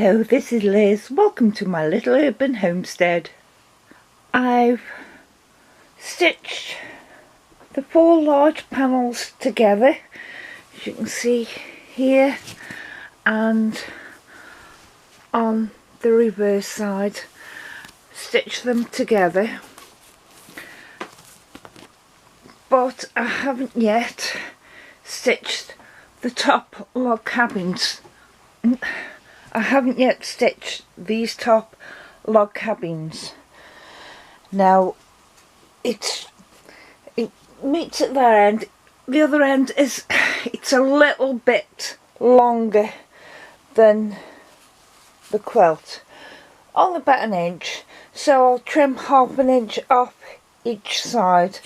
Hello, this is Liz. Welcome to my little urban homestead. I've stitched the 4 large panels together, as you can see here, and on the reverse side, stitched them together, but I haven't yet stitched the top log cabins. I haven't yet stitched these top log cabins. Now it meets at that end. The other end is it's a little bit longer than the quilt, only about an inch, so I'll trim half an inch off each side.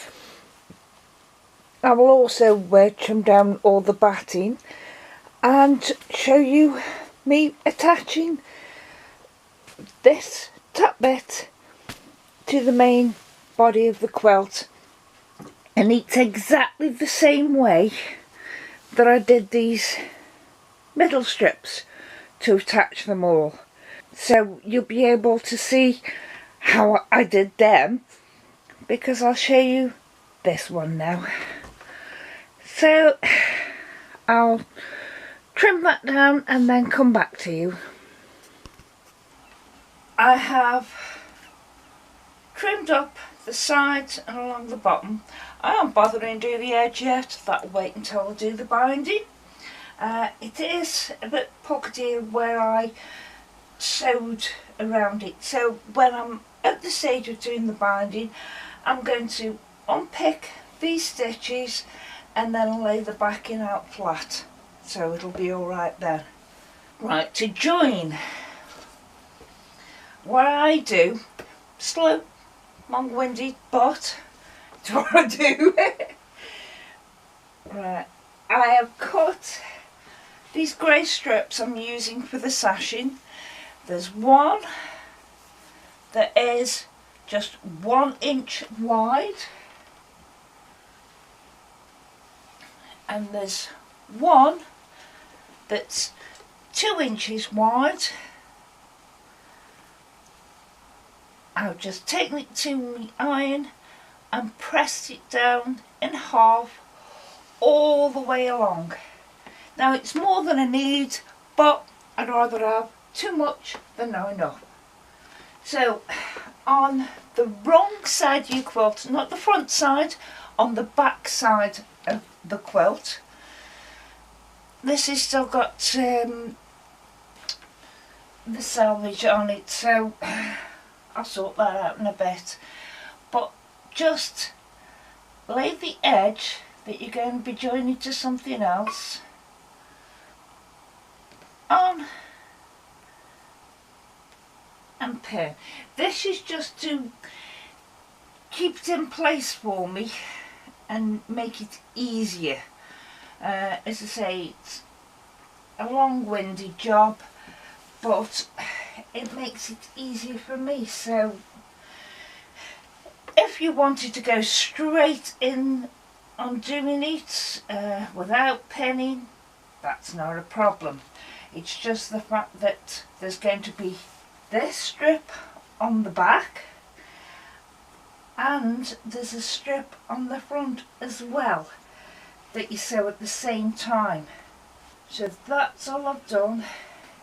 I will also trim down all the batting and show you me attaching this top bit to the main body of the quilt, and it's exactly the same way that I did these middle strips to attach them all, so you'll be able to see how I did them, because I'll show you this one now. So I'll trim that down and then come back to you. I have trimmed up the sides and along the bottom. I aren't bothering to do the edge yet, that'll wait until I do the binding. It is a bit pockety where I sewed around it, so when I'm at the stage of doing the binding, I'm going to unpick these stitches and then lay the backing out flat, so it'll be alright then. Right, to join, what I do, slow, long-winded, but it's what I do. Right, I have cut these grey strips I'm using for the sashing. There's one that is just 1 inch wide, and there's one that's 2 inches wide. I've just taken it to my iron and pressed it down in half all the way along. Now it's more than I need, but I'd rather have too much than not enough. So on the wrong side of your quilt, not the front side, on the back side of the quilt, this has still got the selvage on it, so I'll sort that out in a bit. But just lay the edge that you're going to be joining to something else on and pin. This is just to keep it in place for me and make it easier. As I say, it's a long-winded job, but it makes it easier for me. So if you wanted to go straight in on doing it without pinning, that's not a problem. It's just the fact that there's going to be this strip on the back and there's a strip on the front as well that you sew at the same time. So that's all I've done.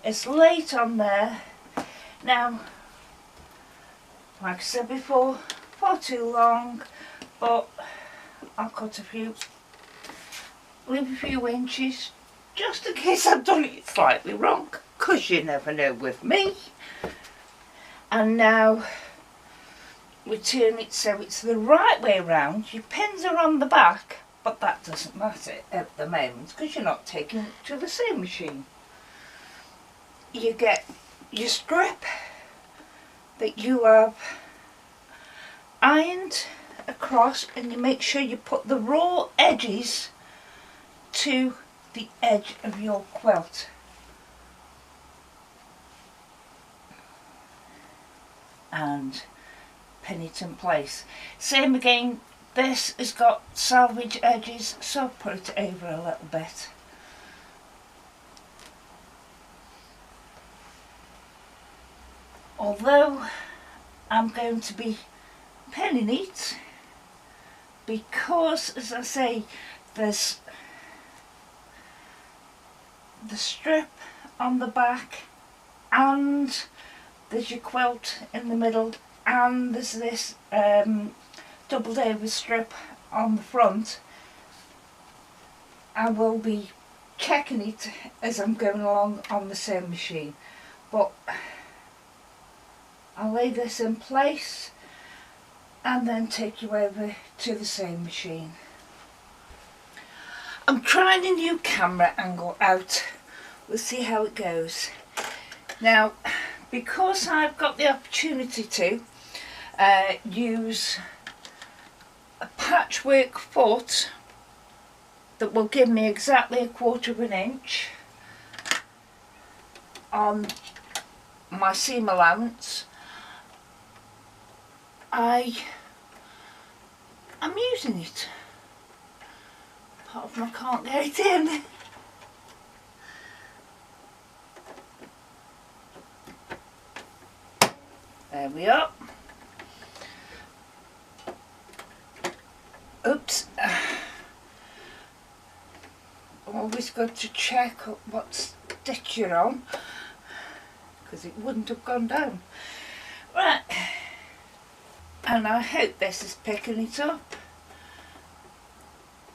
It's late on there. Now, like I said before, far too long, but I'll cut a few, leave a few inches just in case I've done it slightly wrong, because you never know with me. And now we turn it so it's the right way around. Your pins are on the back, but that doesn't matter at the moment because you're not taking it to the sewing machine. You get your strip that you have ironed across, and you make sure you put the raw edges to the edge of your quilt. And pin it in place. Same again, this has got selvage edges, so I'll put it over a little bit. although I'm going to be pinning it, because as I say, there's the strip on the back and there's your quilt in the middle and there's this doubled over strip on the front. I will be checking it as I'm going along on the sewing machine, but I'll lay this in place and then take you over to the sewing machine. I'm trying a new camera angle out. We'll see how it goes. Now, because I've got the opportunity to use a patchwork foot that will give me exactly 1/4 inch on my seam allowance, I'm using it. Apart from I can't get it in. There we are. Oops. Always got to check what stitch you're on, because it wouldn't have gone down. Right. And I hope this is picking it up.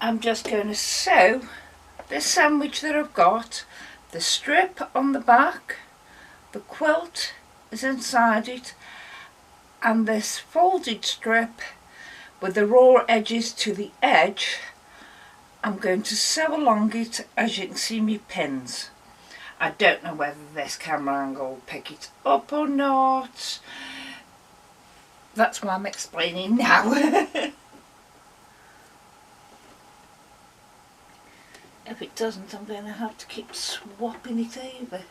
I'm just going to sew this sandwich that I've got. The strip on the back, the quilt is inside it, and this folded strip with the raw edges to the edge, I'm going to sew along it, as you can see me pins. I don't know whether this camera angle will pick it up or not. That's why I'm explaining now. If it doesn't, I'm going to have to keep swapping it over,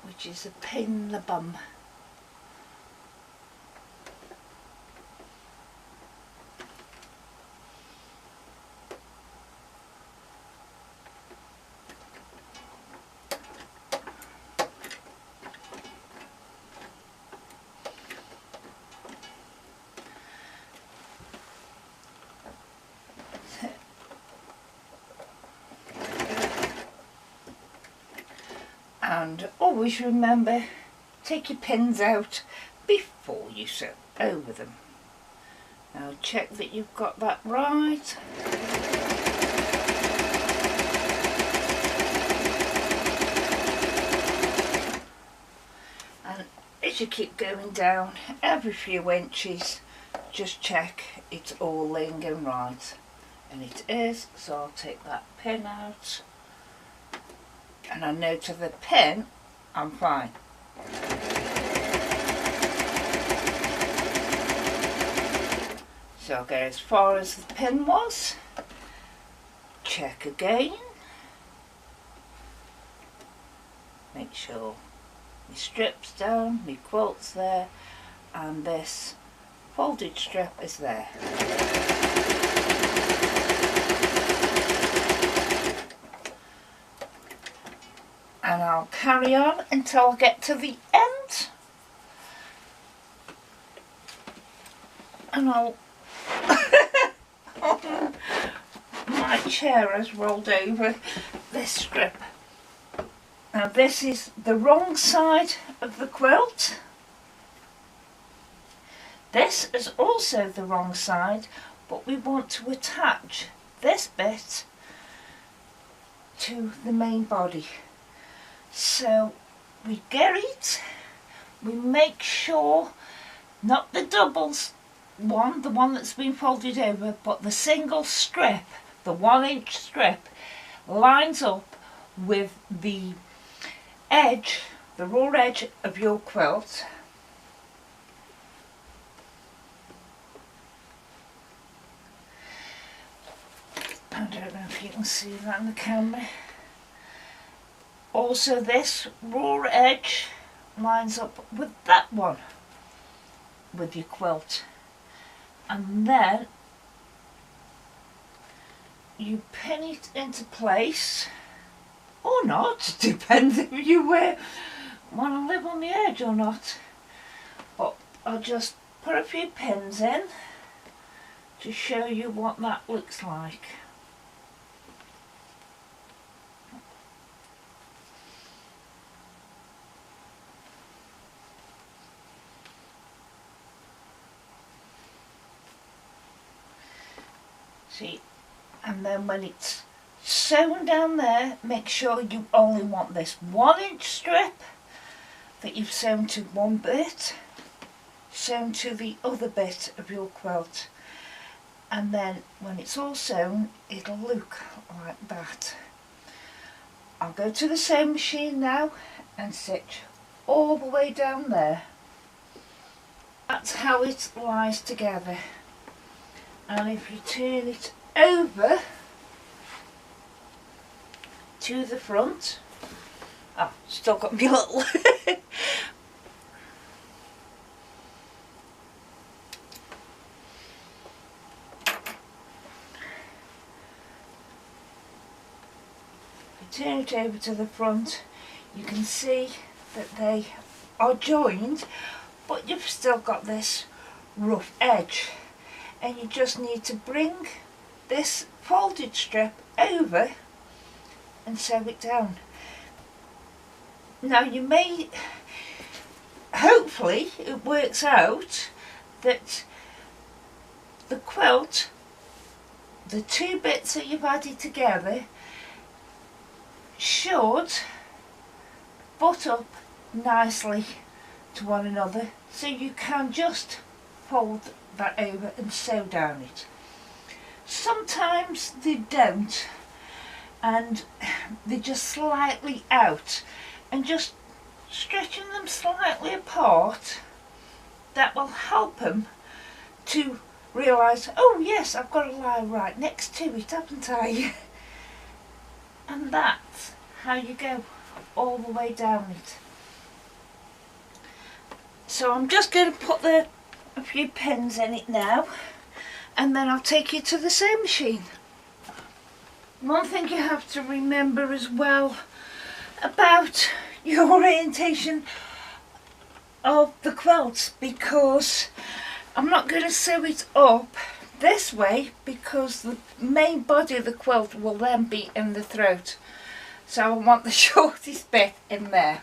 which is a pain in the bum. And always remember, take your pins out before you sew over them. Now check that you've got that right. And as you keep going down, every few inches, just check it's all laying in right. And it is, so I'll take that pin out. And I know to the pin, I'm fine. So I'll go as far as the pin was, check again, make sure my strip's down, my quilt's there, and this folded strip is there. And I'll carry on until I get to the end, and I'll my chair has rolled over this strip. Now this is the wrong side of the quilt. This is also the wrong side, but we want to attach this bit to the main body. So we get it, we make sure, not the doubles one, the one that's been folded over, but the single strip, the 1-inch strip, lines up with the edge, the raw edge of your quilt. I don't know if you can see that on the camera. Also this raw edge lines up with that one, with your quilt. And then you pin it into place, or not, depends if you want to live on the edge or not. But I'll just put a few pins in to show you what that looks like. See, and then when it's sewn down there, make sure you only want this 1-inch strip that you've sewn to one bit, sewn to the other bit of your quilt, and then when it's all sewn it'll look like that. I'll go to the sewing machine now and stitch all the way down there. That's how it lies together. And if you turn it over to the front, still got me little turn it over to the front, you can see that they are joined, but you've still got this rough edge, and you just need to bring this folded strip over and sew it down. Now you may, hopefully it works out that the quilt, the two bits that you've added together, should butt up nicely to one another, so you can just fold that over and sew down it. Sometimes they don't, and they're just slightly out, and just stretching them slightly apart, that will help them to realise, oh yes, I've got to lie right next to it, haven't I? And that's how you go all the way down it. So I'm just going to put a few pins in it now, and then I'll take you to the sewing machine. One thing you have to remember as well about your orientation of the quilt, because I'm not going to sew it up this way because the main body of the quilt will then be in the throat, so I want the shortest bit in there.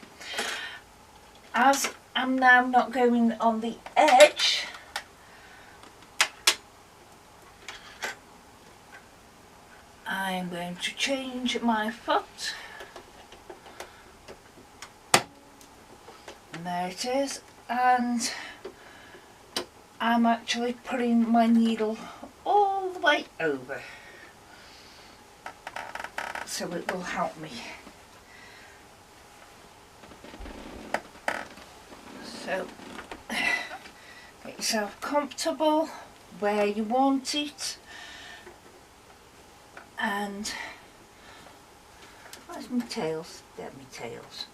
As I'm now not going on the edge, I'm going to change my foot, and there it is, and I'm actually putting my needle all the way over, so it will help me. So get yourself comfortable where you want it, and where's my tails? There, my tails.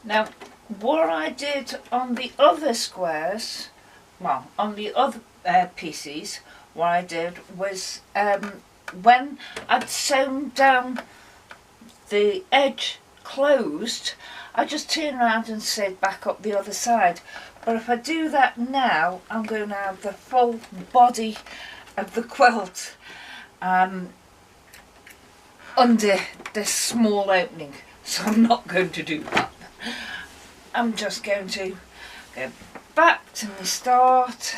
Now, what I did on the other squares, well, on the other pieces, what I did was when I'd sewn down the edge closed, I just turned around and sewed back up the other side. But if I do that now, I'm going to have the full body of the quilt under this small opening, so I'm not going to do that. I'm just going to go back to the start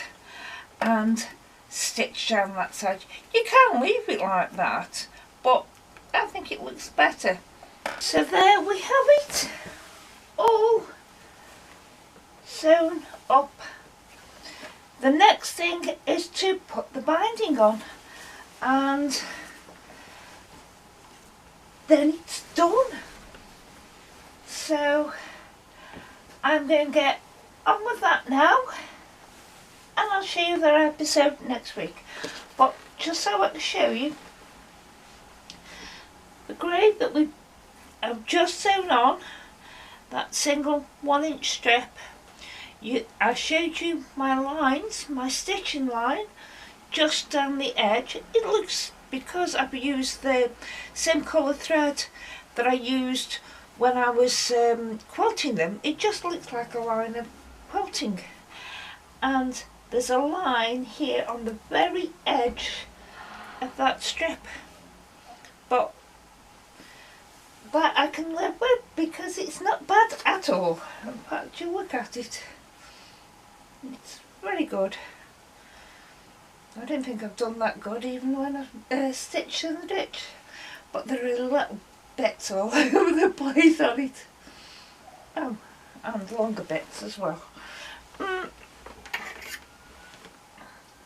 and stitch down that side. You can leave it like that, but I think it looks better. So there we have it, all sewn up. The next thing is to put the binding on, and then it's done. So I'm going to get on with that now, and I'll show you the episode next week. But just so I can show you the grade that we have just sewn on, that single 1-inch strip. I showed you my lines, my stitching line just down the edge. It looks, because I've used the same colour thread that I used when I was quilting them, it just looks like a line of quilting. And there's a line here on the very edge of that strip, but that I can live with because it's not bad at all. In fact, you look at it, it's very good. I don't think I've done that good even when I stitched in the ditch, but there are little bits all over the place on it. Oh, and longer bits as well.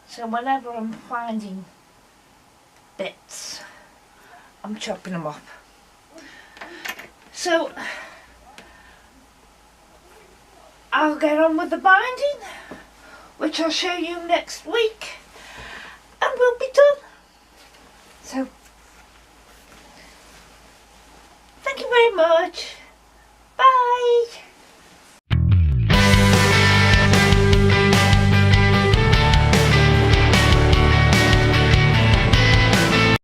So whenever I'm finding bits, I'm chopping them up. So I'll get on with the binding, which I'll show you next week.